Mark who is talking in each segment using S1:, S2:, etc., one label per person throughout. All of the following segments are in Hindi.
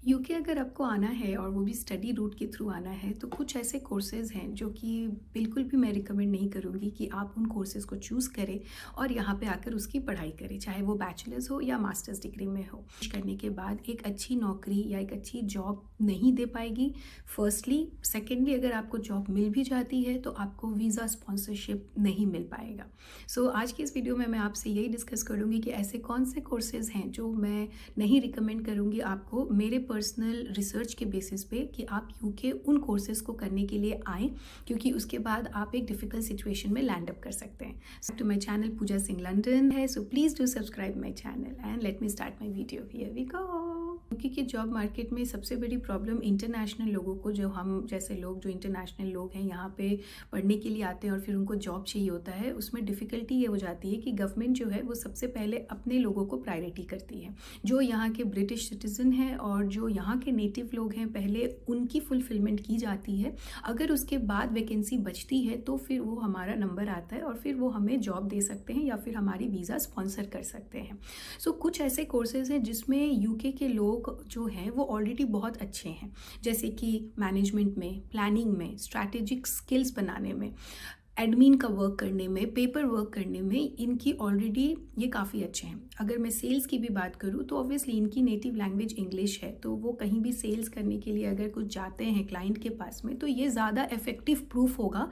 S1: यूके अगर आपको आना है और वो भी स्टडी रूट के थ्रू आना है तो कुछ ऐसे कोर्सेज़ हैं जो कि बिल्कुल भी मैं रिकमेंड नहीं करूँगी कि आप उन कोर्सेज़ को चूज़ करें और यहाँ पे आकर उसकी पढ़ाई करें, चाहे वो बैचलर्स हो या मास्टर्स डिग्री में हो। करने के बाद एक अच्छी नौकरी या एक अच्छी जॉब नहीं दे पाएगी फर्स्टली। सेकेंडली, अगर आपको जॉब मिल भी जाती है तो आपको वीज़ा स्पॉन्सरशिप नहीं मिल पाएगा। सो आज की इस वीडियो में मैं आपसे यही डिस्कस करूँगी कि ऐसे कौन से कोर्सेज़ हैं जो मैं नहीं रिकमेंड करूँगी आपको मेरे पर्सनल रिसर्च के बेसिस पे कि आप यूके उन कोर्सेज को करने के लिए आएँ, क्योंकि उसके बाद आप एक डिफ़िकल्ट सिचुएशन में लैंड अप कर सकते हैं। So to my channel Pooja Singh London है, so please do subscribe my channel and let me start my video. Here we go. UK के जॉब मार्केट में सबसे बड़ी प्रॉब्लम इंटरनेशनल लोगों को, जो हम जैसे लोग जो इंटरनेशनल लोग हैं यहाँ पे पढ़ने के लिए आते हैं और फिर उनको जॉब चाहिए होता है, उसमें डिफ़िकल्टी ये हो जाती है कि गवर्नमेंट जो है वो सबसे पहले अपने लोगों को प्रायोरिटी करती है। जो यहाँ के ब्रिटिश सिटीज़न हैं और जो यहाँ के नेटिव लोग हैं, पहले उनकी फुलफिलमेंट की जाती है। अगर उसके बाद वैकेंसी बचती है तो फिर वो हमारा नंबर आता है और फिर वो हमें जॉब दे सकते हैं या फिर हमारी वीज़ा स्पॉन्सर कर सकते हैं। सो कुछ ऐसे कोर्सेज़ हैं जिसमें यूके के लोग जो हैं वो ऑलरेडी बहुत अच्छे हैं, जैसे कि मैनेजमेंट में, प्लानिंग में, स्ट्रैटेजिक स्किल्स बनाने में, एडमिन का वर्क करने में, पेपर वर्क करने में इनकी ऑलरेडी ये काफ़ी अच्छे हैं। अगर मैं सेल्स की भी बात करूँ तो ऑब्वियसली इनकी नेटिव लैंग्वेज इंग्लिश है, तो वो कहीं भी सेल्स करने के लिए अगर कुछ जाते हैं क्लाइंट के पास में तो ये ज़्यादा इफेक्टिव प्रूफ होगा।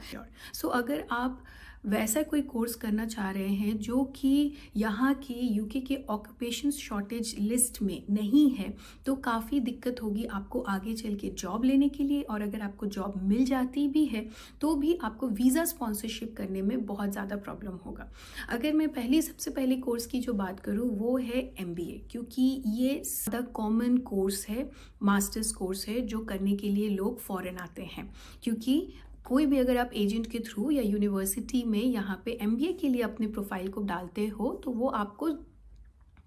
S1: सो अगर आप वैसा कोई कोर्स करना चाह रहे हैं जो कि यहाँ के यूके के ऑक्यूपेशन शॉर्टेज लिस्ट में नहीं है, तो काफ़ी दिक्कत होगी आपको आगे चल के जॉब लेने के लिए। और अगर आपको जॉब मिल जाती भी है तो भी आपको वीज़ा स्पॉन्सरशिप करने में बहुत ज़्यादा प्रॉब्लम होगा। अगर मैं सबसे पहले कोर्स की जो बात करूँ वो है MBA, क्योंकि ये ज़्यादा कॉमन कोर्स है, मास्टर्स कोर्स है जो करने के लिए लोग फ़ॉरेन आते हैं। क्योंकि कोई भी अगर आप एजेंट के थ्रू या यूनिवर्सिटी में यहाँ पे MBA के लिए अपने प्रोफाइल को डालते हो तो वो आपको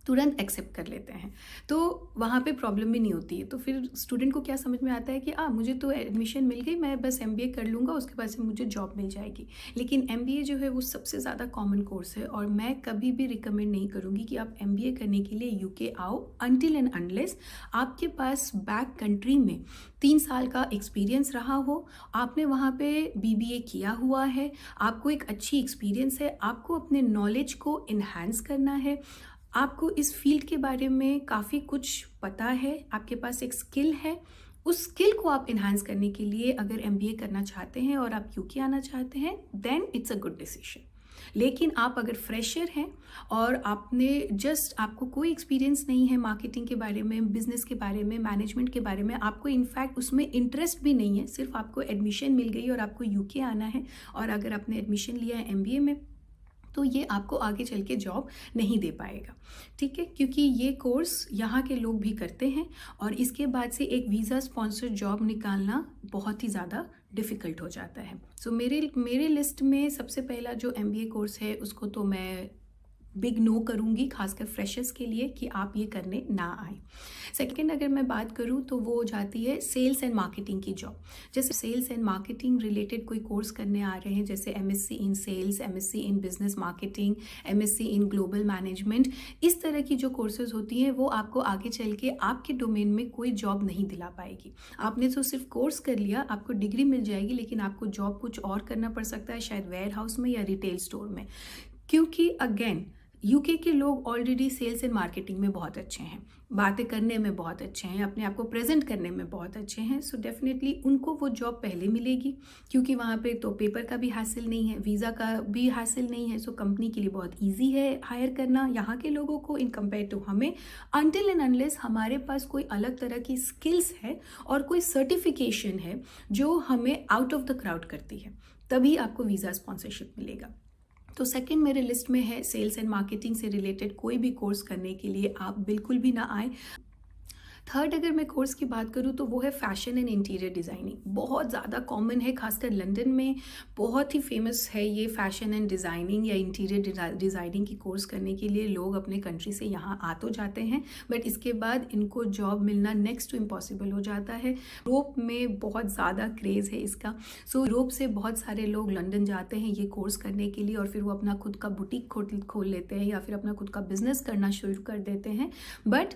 S1: तुरंत एक्सेप्ट कर लेते हैं, तो वहाँ पे प्रॉब्लम भी नहीं होती है। तो फिर स्टूडेंट को क्या समझ में आता है कि मुझे तो एडमिशन मिल गई, मैं बस MBA कर लूँगा, उसके बाद से मुझे जॉब मिल जाएगी। लेकिन MBA जो है वो सबसे ज़्यादा कॉमन कोर्स है और मैं कभी भी रिकमेंड नहीं करूँगी कि आप MBA करने के लिए यूके आओ अनटिल एंड अनलेस आपके पास बैक कंट्री में 3 साल का एक्सपीरियंस रहा हो, आपने वहाँ पे BBA किया हुआ है, आपको एक अच्छी एक्सपीरियंस है, आपको अपने नॉलेज को इन्हांस करना है, आपको इस फील्ड के बारे में काफ़ी कुछ पता है, आपके पास एक स्किल है। उस स्किल को आप इन्हांस करने के लिए अगर MBA करना चाहते हैं और आप यूके आना चाहते हैं, then it's a good decision. लेकिन आप अगर फ्रेशर हैं और आपको कोई एक्सपीरियंस नहीं है मार्केटिंग के बारे में, बिजनेस के बारे में, मैनेजमेंट के बारे में, आपको इनफैक्ट उसमें इंटरेस्ट भी नहीं है, सिर्फ आपको एडमिशन मिल गई और आपको यूके आना है और अगर आपने एडमिशन लिया है MBA में, तो ये आपको आगे चल के जॉब नहीं दे पाएगा। ठीक है, क्योंकि ये कोर्स यहाँ के लोग भी करते हैं और इसके बाद से एक वीज़ा स्पॉन्सर जॉब निकालना बहुत ही ज़्यादा डिफ़िकल्ट हो जाता है। सो मेरे लिस्ट में सबसे पहला जो MBA कोर्स है उसको तो मैं बिग नो करूँगी, खासकर फ्रेशर्स के लिए कि आप ये करने ना आए। सेकंड, अगर मैं बात करूँ तो वो हो जाती है सेल्स एंड मार्केटिंग की जॉब। जैसे सेल्स एंड मार्केटिंग रिलेटेड कोई कोर्स करने आ रहे हैं, जैसे MSc in sales, MSc in business marketing, MSc in global management, इस तरह की जो कोर्सेज होती हैं वो आपको आगे चल के आपके डोमेन में कोई जॉब नहीं दिला पाएगी। आपने तो सिर्फ कोर्स कर लिया, आपको डिग्री मिल जाएगी, लेकिन आपको जॉब कुछ और करना पड़ सकता है, शायद वेयर हाउस में या रिटेल स्टोर में। क्योंकि अगेन यूके के लोग ऑलरेडी सेल्स एंड मार्केटिंग में बहुत अच्छे हैं, बातें करने में बहुत अच्छे हैं, अपने आप को प्रेजेंट करने में बहुत अच्छे हैं। सो डेफिनेटली उनको वो जॉब पहले मिलेगी, क्योंकि वहाँ पे तो पेपर का भी हासिल नहीं है, वीज़ा का भी हासिल नहीं है। सो कंपनी के लिए बहुत ईजी है हायर करना यहाँ के लोगों को इन कंपेयर टू हमें, अनटिल एंड अनलेस हमारे पास कोई अलग तरह की स्किल्स है और कोई सर्टिफिकेशन है जो हमें आउट ऑफ द क्राउड करती है, तभी आपको वीज़ा स्पॉन्सरशिप मिलेगा। तो सेकंड मेरे लिस्ट में है सेल्स एंड मार्केटिंग से रिलेटेड कोई भी कोर्स करने के लिए आप बिल्कुल भी ना आए। थर्ड, अगर मैं कोर्स की बात करूँ तो वो है फैशन एंड इंटीरियर डिज़ाइनिंग। बहुत ज़्यादा कॉमन है, खासकर लंदन में बहुत ही फेमस है ये फैशन एंड डिज़ाइनिंग या इंटीरियर डिज़ाइनिंग की कोर्स करने के लिए लोग अपने कंट्री से यहाँ आ तो जाते हैं, बट इसके बाद इनको जॉब मिलना नेक्स्ट टू इम्पॉसिबल हो जाता है। यूरोप में बहुत ज़्यादा क्रेज़ है इसका। सो यूरोप से बहुत सारे लोग लंदन जाते हैं ये कोर्स करने के लिए और फिर वो अपना खुद का बुटीक खोल लेते हैं या फिर अपना खुद का बिजनेस करना शुरू कर देते हैं। But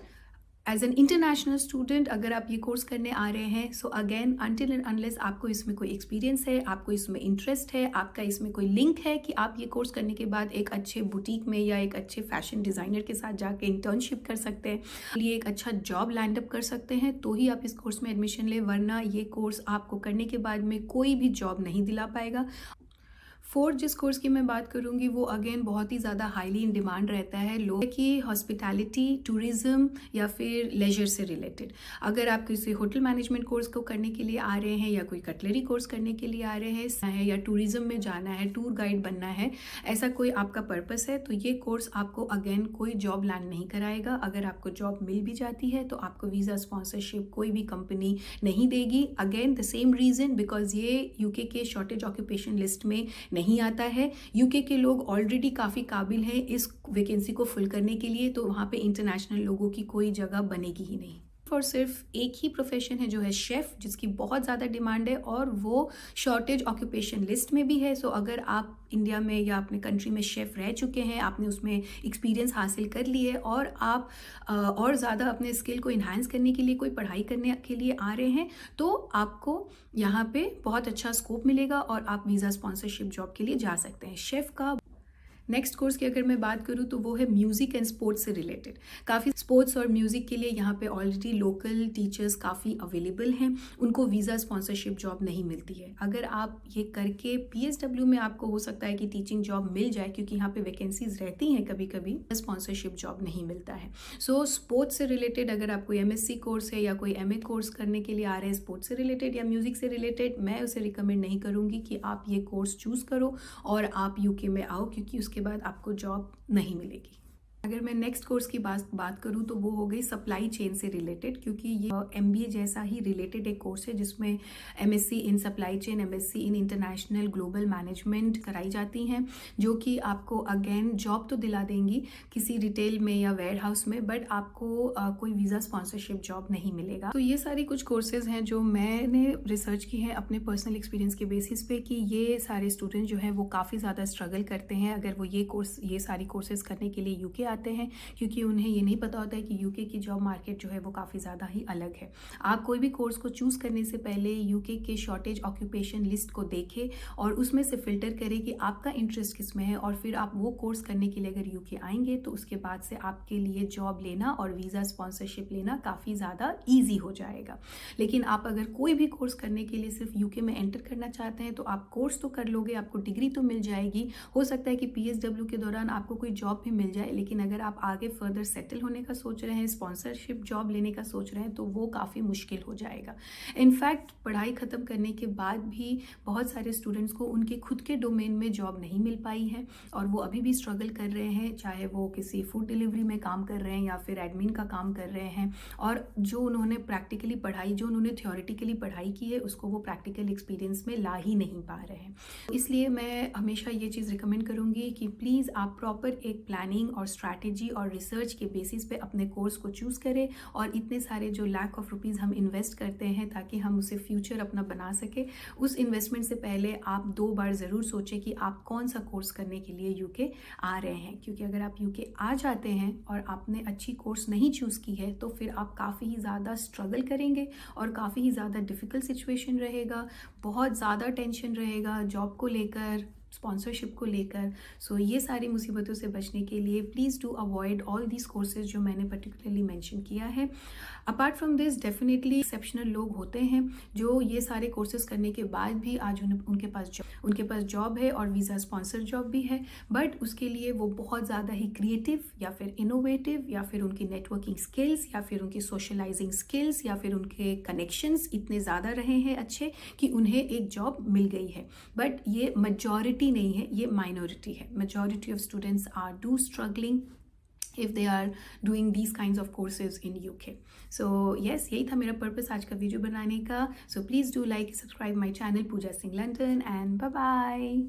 S1: as an international student अगर आप ये कोर्स करने आ रहे हैं, so again until and unless आपको इसमें कोई एक्सपीरियंस है, आपको इसमें इंटरेस्ट है, आपका इसमें कोई लिंक है कि आप ये कोर्स करने के बाद एक अच्छे बुटीक में या एक अच्छे फैशन डिज़ाइनर के साथ जाके इंटर्नशिप कर सकते हैं, ये एक अच्छा जॉब लैंड अप कर सकते हैं, तो ही आप इस कोर्स में एडमिशन ले, वरना ये कोर्स आपको करने के बाद में कोई भी जॉब नहीं दिला पाएगा। फोर्थ जिस कोर्स की मैं बात करूंगी वो अगेन बहुत ही ज़्यादा हाईली इन डिमांड रहता है लोग की हॉस्पिटैलिटी, टूरिज़्म या फिर लेजर से रिलेटेड। अगर आप किसी होटल मैनेजमेंट कोर्स को करने के लिए आ रहे हैं या कोई कटलरी कोर्स करने के लिए आ रहे हैं या टूरिज़्म में जाना है, टूर गाइड बनना है, ऐसा कोई आपका पर्पस है, तो ये कोर्स आपको अगेन कोई जॉब लैंड नहीं कराएगा। अगर आपको जॉब मिल भी जाती है तो आपको वीज़ा स्पॉन्सरशिप कोई भी कंपनी नहीं देगी। Again the same reason, because ये यूके के शॉर्टेज ऑक्यूपेशन लिस्ट में नहीं आता है। यूके के लोग ऑलरेडी काफ़ी काबिल हैं इस वैकेंसी को फुल करने के लिए, तो वहाँ पे इंटरनेशनल लोगों की कोई जगह बनेगी ही नहीं। और सिर्फ एक ही प्रोफेशन है जो है शेफ़, जिसकी बहुत ज़्यादा डिमांड है और वो शॉर्टेज ऑक्यूपेशन लिस्ट में भी है। सो अगर आप इंडिया में या अपने कंट्री में शेफ़ रह चुके हैं, आपने उसमें एक्सपीरियंस हासिल कर ली है और आप और ज़्यादा अपने स्किल को इन्हांस करने के लिए कोई पढ़ाई करने के लिए आ रहे हैं, तो आपको यहाँ पे बहुत अच्छा स्कोप मिलेगा और आप वीज़ा स्पॉन्सरशिप जॉब के लिए जा सकते हैं शेफ़ का। नेक्स्ट कोर्स की अगर मैं बात करूँ तो वो है म्यूज़िक एंड स्पोर्ट्स से रिलेटेड। काफ़ी स्पोर्ट्स और म्यूज़िक के लिए यहाँ पे ऑलरेडी लोकल टीचर्स काफ़ी अवेलेबल हैं, उनको वीज़ा स्पॉन्सरशिप जॉब नहीं मिलती है। अगर आप ये करके PSW में आपको हो सकता है कि टीचिंग जॉब मिल जाए, क्योंकि यहाँ पे वैकेंसीज रहती हैं कभी कभी, स्पॉन्सरशिप जॉब नहीं मिलता है। सो स्पोर्ट्स से रिलेटेड अगर आप कोई MSc कोर्स है या कोई MA कोर्स करने के लिए आ रहे हैं स्पोर्ट्स से रिलेटेड या म्यूज़िक से रिलेटेड, मैं उसे रिकमेंड नहीं करूँगी कि आप ये कोर्स चूज़ करो और आप UK में आओ, क्योंकि उसके बाद आपको जॉब नहीं मिलेगी। अगर मैं नेक्स्ट कोर्स की बात करूं तो वो हो गई सप्लाई चेन से रिलेटेड, क्योंकि ये MBA जैसा ही रिलेटेड एक कोर्स है जिसमें MSc in supply chain, MSc in international global management कराई जाती हैं, जो कि आपको अगेन जॉब तो दिला देंगी किसी रिटेल में या वेयर हाउस में, बट आपको कोई वीज़ा स्पॉन्सरशिप जॉब नहीं मिलेगा। तो ये सारी कुछ कोर्सेज हैं जो मैंने रिसर्च की है अपने पर्सनल एक्सपीरियंस के बेसिस पे कि ये सारे स्टूडेंट जो हैं वो काफ़ी ज़्यादा स्ट्रगल करते हैं अगर वो ये सारी कोर्सेज करने के लिए UK आते हैं, क्योंकि उन्हें ये नहीं पता होता है कि UK की जॉब मार्केट जो है वो काफ़ी ज़्यादा ही अलग है। आप कोई भी कोर्स को चूज़ करने से पहले UK के शॉर्टेज ऑक्यूपेशन लिस्ट को देखें और उसमें से फ़िल्टर करें कि आपका इंटरेस्ट किस में है, और फिर आप वो कोर्स करने के लिए अगर UK आएंगे तो उसके बाद से आपके लिए जॉब लेना और वीज़ा स्पॉन्सरशिप लेना काफ़ी ज़्यादा ईजी हो जाएगा। लेकिन आप अगर कोई भी कोर्स करने के लिए सिर्फ UK में एंटर करना चाहते हैं तो आप कोर्स तो कर लोगे, आपको डिग्री तो मिल जाएगी, हो सकता है कि PSW के दौरान आपको कोई जॉब भी मिल जाए, लेकिन अगर आप आगे फर्दर सेटल होने का सोच रहे हैं, स्पॉन्सरशिप जॉब लेने का सोच रहे हैं, तो वो काफ़ी मुश्किल हो जाएगा। इनफैक्ट पढ़ाई ख़त्म करने के बाद भी बहुत सारे स्टूडेंट्स को उनके खुद के डोमेन में जॉब नहीं मिल पाई है और वो अभी भी स्ट्रगल कर रहे हैं, चाहे वो किसी फूड डिलीवरी में काम कर रहे हैं या फिर एडमिन का काम कर रहे हैं, और जो उन्होंने प्रैक्टिकली पढ़ाई, जो उन्होंने थ्योरेटिकली पढ़ाई की है, उसको वो प्रैक्टिकल एक्सपीरियंस में ला ही नहीं पा रहे हैं। इसलिए मैं हमेशा ये चीज़ रिकमेंड करूँगी कि प्लीज़ आप प्रॉपर एक प्लानिंग और स्ट्रैटेजी और रिसर्च के बेसिस पे अपने कोर्स को चूज़ करें, और इतने सारे जो लाख ऑफ रुपीज़ हम इन्वेस्ट करते हैं ताकि हम उसे फ्यूचर अपना बना सके, उस इन्वेस्टमेंट से पहले आप 2 बार ज़रूर सोचें कि आप कौन सा कोर्स करने के लिए UK आ रहे हैं। क्योंकि अगर आप UK आ जाते हैं और आपने अच्छी कोर्स नहीं चूज़ की है तो फिर आप काफ़ी ही ज़्यादा स्ट्रगल करेंगे और काफ़ी ही ज़्यादा डिफ़िकल्ट सिचुएशन रहेगा, बहुत ज़्यादा टेंशन रहेगा जॉब को लेकर, स्पॉन्सरशिप को लेकर। सो ये सारी मुसीबतों से बचने के लिए please do avoid all these courses जो मैंने पर्टिकुलरली मेंशन किया है। Apart from this definitely exceptional लोग होते हैं जो ये सारे कोर्सेज करने के बाद भी आज उनके पास जॉब है और वीज़ा स्पॉन्सर जॉब भी है, बट उसके लिए वो बहुत ज़्यादा ही क्रिएटिव या फिर इनोवेटिव या फिर उनकी नेटवर्किंग स्किल्स या फिर उनकी सोशलाइजिंग स्किल्स या फिर उनके कनेक्शंस इतने ज़्यादा रहे हैं अच्छे कि उन्हें एक जॉब मिल गई है। बट ये majority नहीं है, ये minority है। Majority of students are struggling if they are doing these kinds of courses in UK. So yes, यही था मेरा पर्पस आज का वीडियो बनाने का। So please do like, subscribe my channel Pooja Singh London, and bye bye.